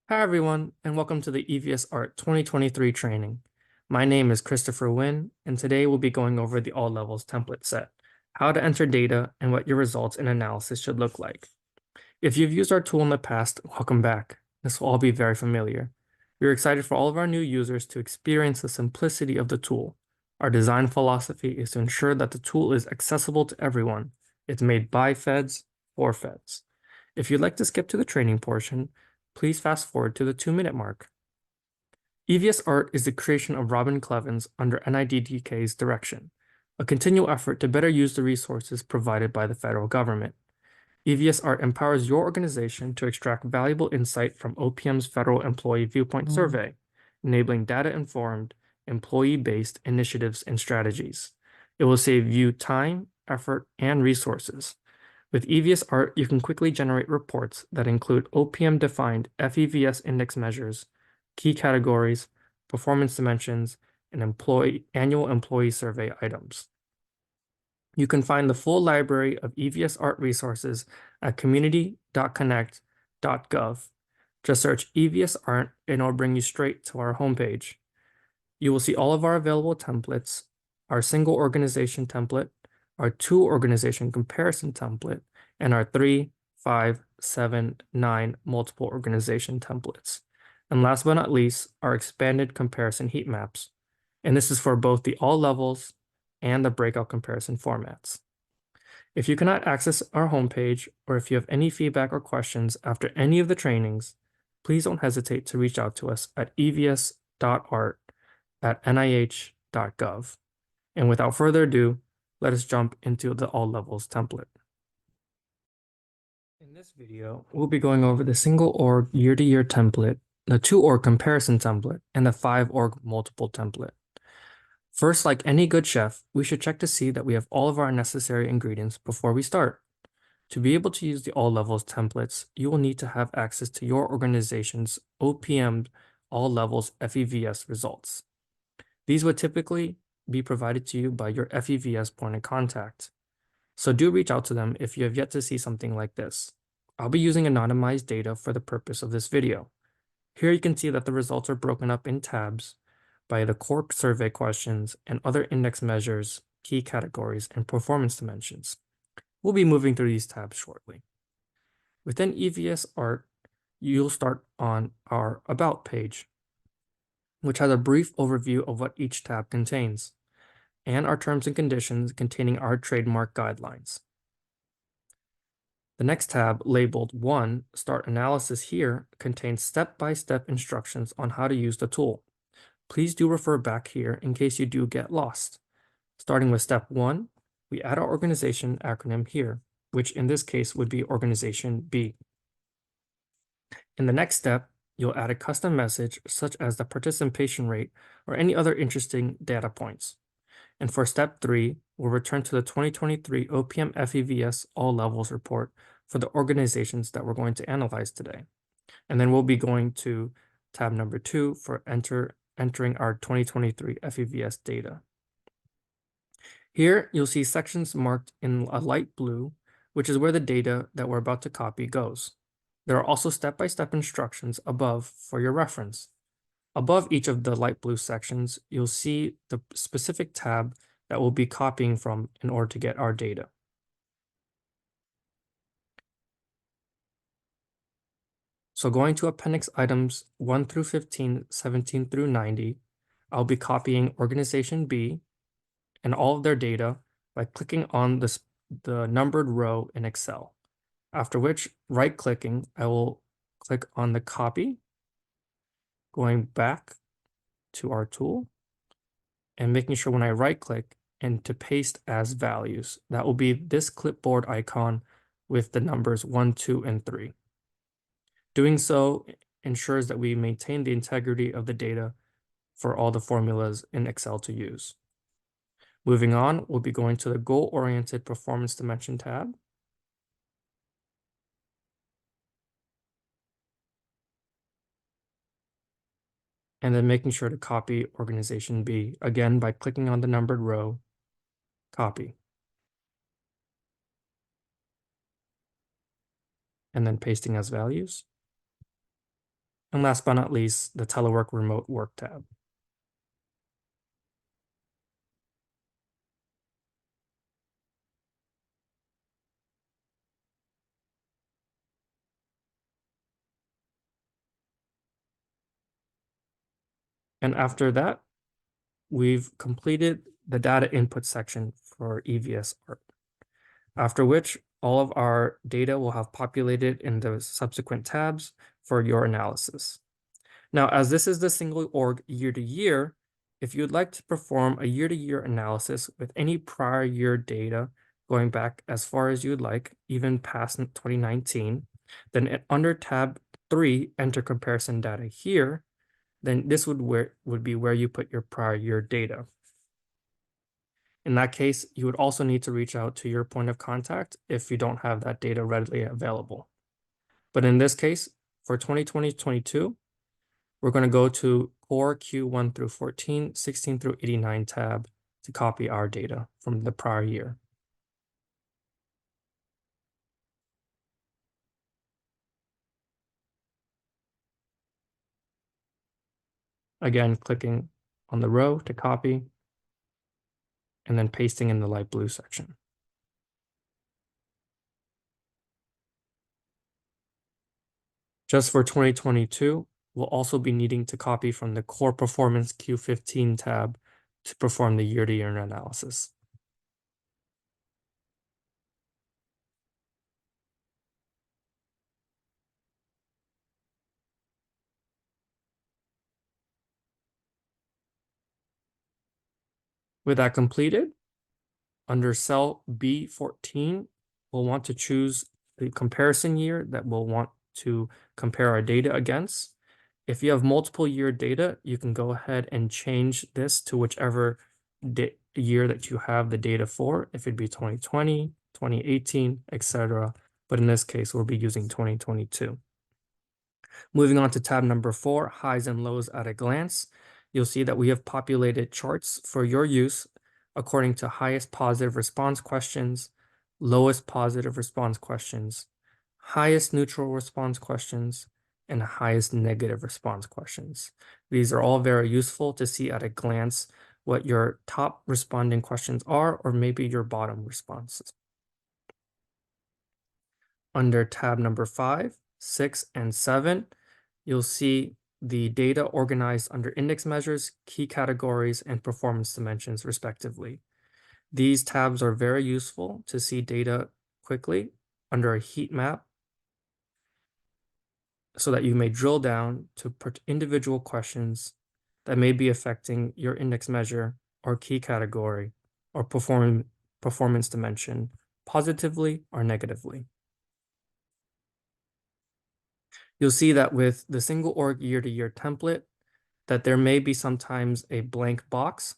Hi everyone, and welcome to the EVS ART 2023 training. My name is Christopher Wynn, and today we'll be going over the all levels template set, how to enter data, and what your results and analysis should look like. If you've used our tool in the past, welcome back. This will all be very familiar. We're excited for all of our new users to experience the simplicity of the tool. Our design philosophy is to ensure that the tool is accessible to everyone. It's made by Feds for Feds. If you'd like to skip to the training portion, please fast forward to the 2-minute mark. EVS ART is the creation of Robin Clevens under NIDDK's direction, a continual effort to better use the resources provided by the federal government. EVS ART empowers your organization to extract valuable insight from OPM's Federal Employee Viewpoint Survey, enabling data-informed, employee-based initiatives and strategies. It will save you time, effort, and resources. With EVS ART, you can quickly generate reports that include OPM-defined FEVS index measures, key categories, performance dimensions, and annual employee survey items. You can find the full library of EVS ART resources at community.connect.gov. Just search EVS ART and it'll bring you straight to our homepage. You will see all of our available templates, our single organization template, our 2 organization comparison template, and our 3, 5, 7, 9 multiple organization templates. And last but not least, our expanded comparison heat maps. And this is for both the all levels and the breakout comparison formats. If you cannot access our homepage, or if you have any feedback or questions after any of the trainings, please don't hesitate to reach out to us at evs.art@nih.gov. And without further ado, let us jump into the all levels template. In this video, we'll be going over the single org year-to-year template, the 2-org comparison template, and the 5-org multiple template. First, like any good chef, we should check to see that we have all of our necessary ingredients before we start. To be able to use the all levels templates, you will need to have access to your organization's OPM all levels FEVS results. These would typically be provided to you by your FEVS point of contact. So do reach out to them if you have yet to see something like this. I'll be using anonymized data for the purpose of this video. Here you can see that the results are broken up in tabs by the core survey questions and other index measures, key categories, and performance dimensions. We'll be moving through these tabs shortly. Within EVS ART, you'll start on our About page, which has a brief overview of what each tab contains, and our terms and conditions containing our trademark guidelines. The next tab, labeled 1, Start Analysis here, contains step-by-step instructions on how to use the tool. Please do refer back here in case you do get lost. Starting with step 1, we add our organization acronym here, which in this case would be Organization B. In the next step, you'll add a custom message such as the participation rate or any other interesting data points. And for step 3, we'll return to the 2023 OPM FEVS All Levels report for the organizations that we're going to analyze today. And then we'll be going to tab number 2 for entering our 2023 FEVS data. Here, you'll see sections marked in a light blue, which is where the data that we're about to copy goes. There are also step-by-step instructions above for your reference. Above each of the light blue sections, you'll see the specific tab that we'll be copying from in order to get our data. So going to appendix items 1 through 15, 17 through 90, I'll be copying Organization B and all of their data by clicking on the numbered row in Excel. After which, right-clicking, I will click on the copy, going back to our tool, and making sure when I right-click and to paste as values, that will be this clipboard icon with the numbers 1, 2, and 3. Doing so ensures that we maintain the integrity of the data for all the formulas in Excel to use. Moving on, we'll be going to the Goal-Oriented Performance Dimension tab. And then making sure to copy Organization B, again by clicking on the numbered row, copy. And then pasting as values. And last but not least, the telework remote work tab. And after that, we've completed the data input section for EVS ART, after which all of our data will have populated in the subsequent tabs for your analysis. Now, as this is the single org year to year, if you'd like to perform a year-to-year analysis with any prior year data going back as far as you'd like, even past 2019, then under tab 3, enter comparison data here, then this would be where you put your prior year data. In that case, you would also need to reach out to your point of contact if you don't have that data readily available. But in this case, for 2020-22, we're going to go to core Q1 through 14, 16 through 89 tab to copy our data from the prior year. Again, clicking on the row to copy, and then pasting in the light blue section. Just for 2022, we'll also be needing to copy from the core performance Q15 tab to perform the year-to-year analysis. With that completed, under cell B14, we'll want to choose the comparison year that we'll want to compare our data against. If you have multiple year data, you can go ahead and change this to whichever year that you have the data for, if it'd be 2020, 2018, etc. But in this case, we'll be using 2022. Moving on to tab number 4, highs and lows at a glance. You'll see that we have populated charts for your use according to highest positive response questions, lowest positive response questions, highest neutral response questions, and highest negative response questions. These are all very useful to see at a glance what your top responding questions are, or maybe your bottom responses. Under tab number 5, 6, and 7, you'll see the data organized under index measures, key categories, and performance dimensions, respectively. These tabs are very useful to see data quickly under a heat map so that you may drill down to individual questions that may be affecting your index measure or key category or performance dimension positively or negatively. You'll see that with the single org year-to-year template, that there may be sometimes a blank box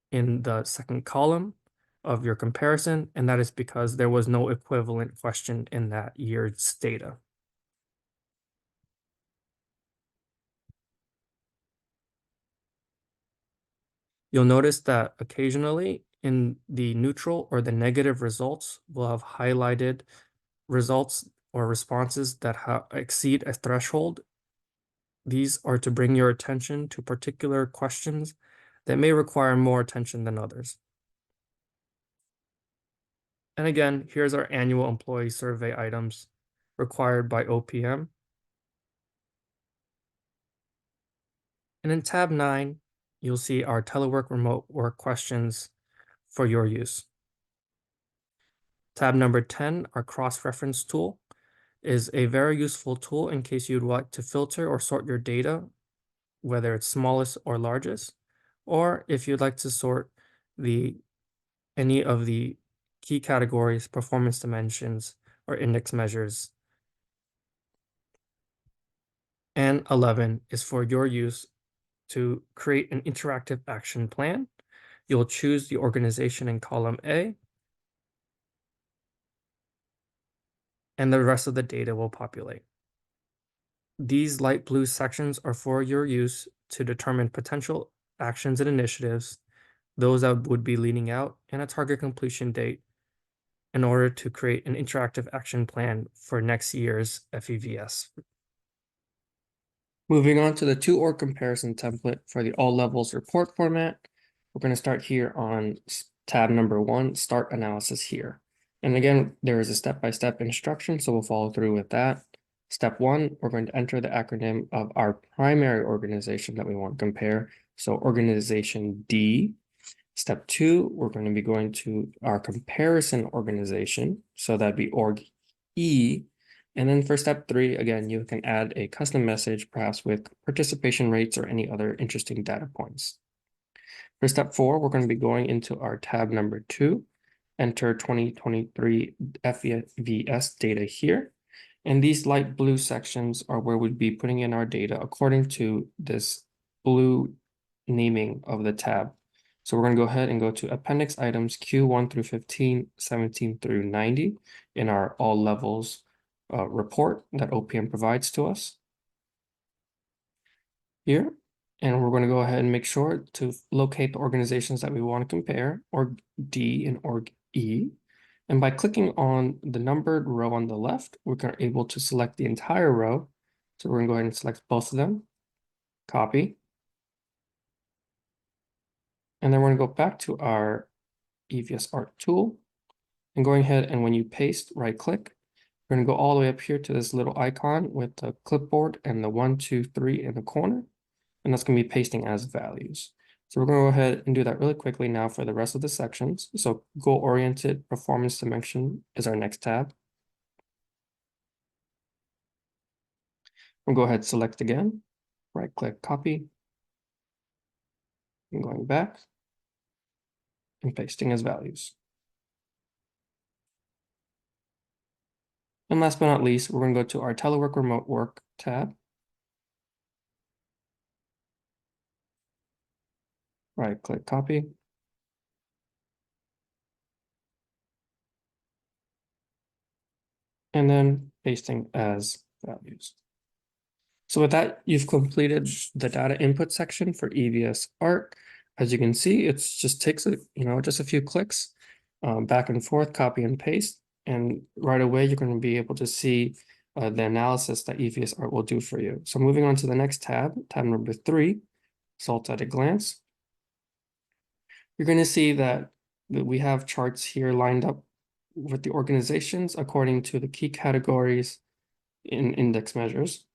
in the second column of your comparison, and that is because there was no equivalent question in that year's data. You'll notice that occasionally in the neutral or the negative results, we'll have highlighted results or responses that exceed a threshold. These are to bring your attention to particular questions that may require more attention than others. And again, here's our annual employee survey items required by OPM. And in tab 9, you'll see our telework remote work questions for your use. Tab number 10, our cross-reference tool, is a very useful tool in case you'd like to filter or sort your data, whether it's smallest or largest, or if you'd like to sort any of the key categories, performance dimensions, or index measures. And 11 is for your use to create an interactive action plan. You'll choose the organization in column A, and the rest of the data will populate. These light blue sections are for your use to determine potential actions and initiatives, those that would be leading out, and a target completion date in order to create an interactive action plan for next year's FEVS. Moving on to the to-org comparison template for the all levels report format, we're going to start here on tab number 1, start analysis here. And again, there is a step-by-step instruction, so we'll follow through with that. Step 1, we're going to enter the acronym of our primary organization that we want to compare. So organization D. Step 2, we're going to be going to our comparison organization. So that'd be org E. And then for step 3, again, you can add a custom message, perhaps with participation rates or any other interesting data points. For step 4, we're going to be going into our tab number 2, enter 2023 FEVS data here. And these light blue sections are where we'd be putting in our data according to this blue naming of the tab. So we're going to go ahead and go to appendix items Q1 through 15, 17 through 90 in our all levels report that OPM provides to us here. And we're going to go ahead and make sure to locate the organizations that we want to compare, org D and org E. And by clicking on the numbered row on the left, we're able to select the entire row. So we're going to go ahead and select both of them, copy. And then we're going to go back to our EVS ART tool and going ahead and when you paste, right click, we're going to go all the way up here to this little icon with the clipboard and the 1, 2, 3 in the corner. And that's going to be pasting as values. So we're going to go ahead and do that really quickly now for the rest of the sections. So goal-oriented performance dimension is our next tab. We'll go ahead, select again, right click, copy, and going back and pasting as values. And last but not least, we're going to go to our telework remote work tab. Right click, copy. And then pasting as values. So with that, you've completed the data input section for EVS ART. As you can see, it just takes just a few clicks back and forth, copy and paste. And right away, you're going to be able to see the analysis that EVS ART will do for you. So moving on to the next tab, tab number 3, results at a glance. You're going to see that we have charts here lined up with the organizations according to the key categories in index measures.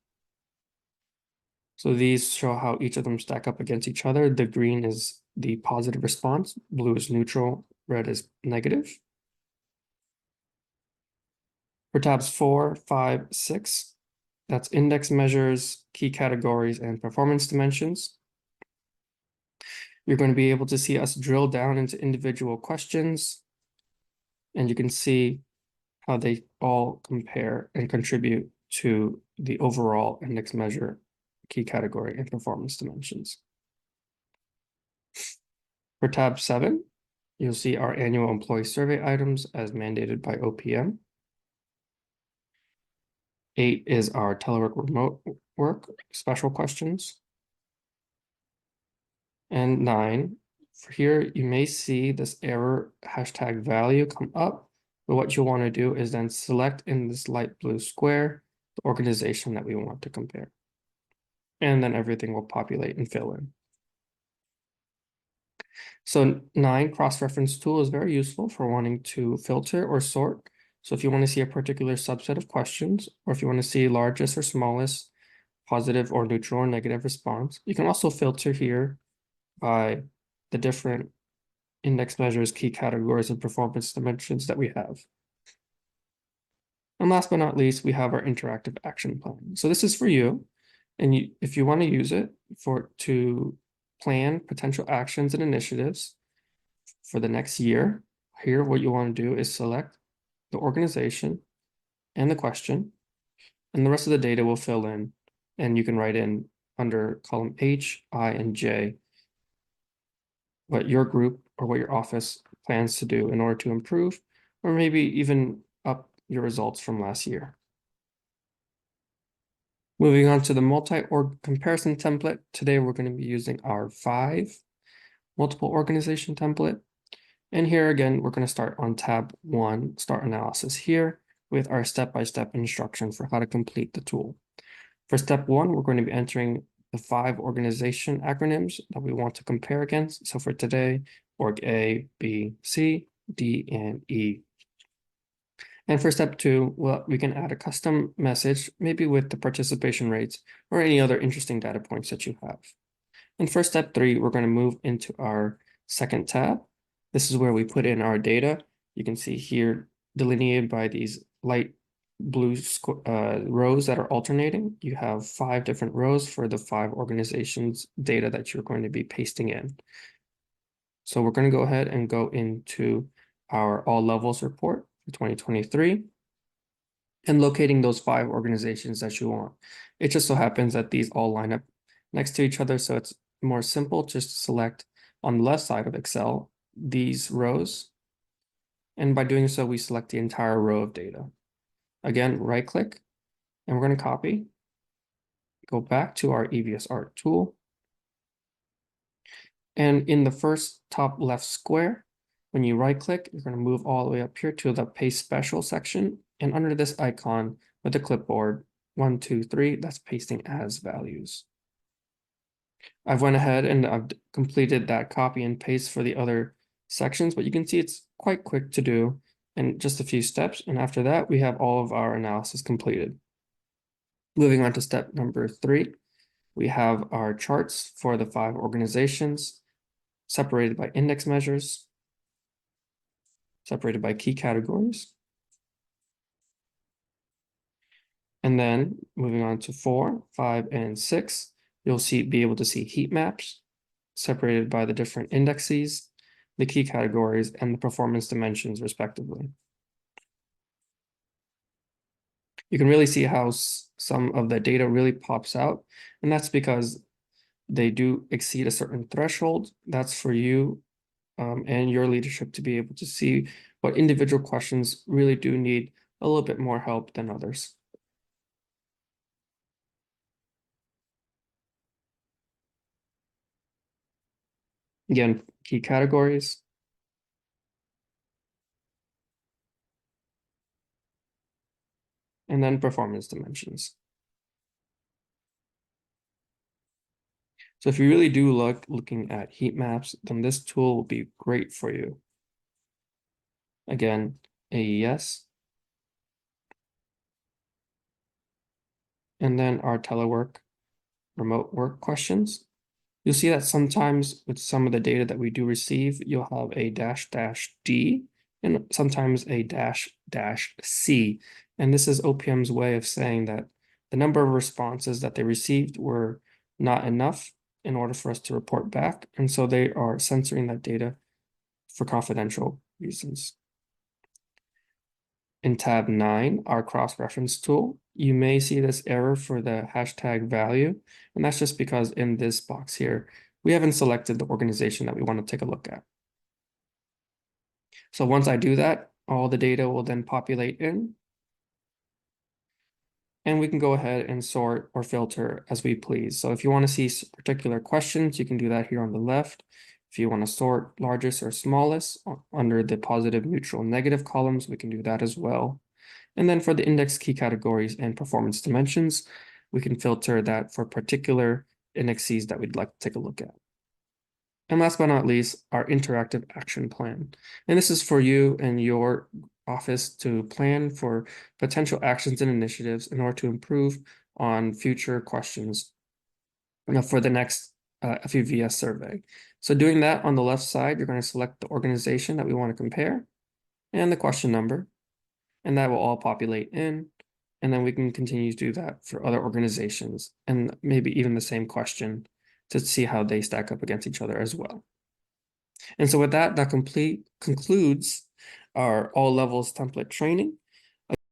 So these show how each of them stack up against each other. The green is the positive response, blue is neutral, red is negative. For tabs 4, 5, 6, that's index measures, key categories, and performance dimensions. You're going to be able to see us drill down into individual questions, and you can see how they all compare and contribute to the overall index measure, key category, and performance dimensions. For tab 7, you'll see our annual employee survey items as mandated by OPM. 8 is our telework remote work special questions. And 9, for here, you may see this error hashtag value come up, but what you'll want to do is then select in this light blue square the organization that we want to compare. And then everything will populate and fill in. So 9, cross-reference tool is very useful for wanting to filter or sort. So if you want to see a particular subset of questions, or if you want to see largest or smallest, positive or neutral or negative response, you can also filter here by the different index measures, key categories, and performance dimensions that we have. And last but not least, we have our interactive action plan. So this is for you. And if you want to use it to plan potential actions and initiatives for the next year, here what you want to do is select the organization and the question, and the rest of the data will fill in, and you can write in under column H, I, and J what your group or what your office plans to do in order to improve, or maybe even up your results from last year. Moving on to the multi-org comparison template, today we're going to be using our 5 multiple organization template. And here again, we're going to start on tab 1, start analysis here, with our step-by-step instruction for how to complete the tool. For step 1, we're going to be entering the 5 organization acronyms that we want to compare against. So for today, org A, B, C, D, and E. And for step 2, well, we can add a custom message, maybe with the participation rates or any other interesting data points that you have. And for step 3, we're going to move into our second tab. This is where we put in our data. You can see here delineated by these light blue rows that are alternating. You have 5 different rows for the 5 organizations data that you're going to be pasting in. So we're going to go ahead and go into our all levels report for 2023 and locating those 5 organizations that you want. It just so happens that these all line up next to each other, so it's more simple just to select on the left side of Excel these rows. And by doing so, we select the entire row of data. Again, right click, and we're going to copy, go back to our EVS ART tool. And in the first top left square, when you right click, you're going to move all the way up here to the paste special section. And under this icon with the clipboard, 1, 2, 3, that's pasting as values. I've went ahead and I've completed that copy and paste for the other sections, but you can see it's quite quick to do in just a few steps. And after that, we have all of our analysis completed. Moving on to step number 3, we have our charts for the 5 organizations separated by index measures, separated by key categories. And then moving on to 4, 5, and 6, you'll be able to see heat maps separated by the different indexes, the key categories, and the performance dimensions, respectively. You can really see how some of the data really pops out, and that's because they do exceed a certain threshold. That's for you and your leadership to be able to see what individual questions really do need a little bit more help than others. Again, key categories. And then performance dimensions. So if you really do looking at heat maps, then this tool will be great for you. Again, AES. And then our telework, remote work questions. You'll see that sometimes with some of the data that we do receive, you'll have a --D and sometimes a --C. And this is OPM's way of saying that the number of responses that they received were not enough in order for us to report back. And so they are censoring that data for confidential reasons. In tab 9, our cross-reference tool, you may see this error for the hashtag value, and that's just because in this box here, we haven't selected the organization that we want to take a look at. So once I do that, all the data will then populate in, and we can go ahead and sort or filter as we please. So if you want to see particular questions, you can do that here on the left. If you want to sort largest or smallest under the positive, neutral, negative columns, we can do that as well. And then for the index key categories and performance dimensions, we can filter that for particular indexes that we'd like to take a look at. And last but not least, our interactive action plan. And this is for you and your office to plan for potential actions and initiatives in order to improve on future questions for the next FEVS survey. So doing that on the left side, you're going to select the organization that we want to compare and the question number, and that will all populate in. And then we can continue to do that for other organizations and maybe even the same question to see how they stack up against each other as well. And so with that, that concludes our all levels template training.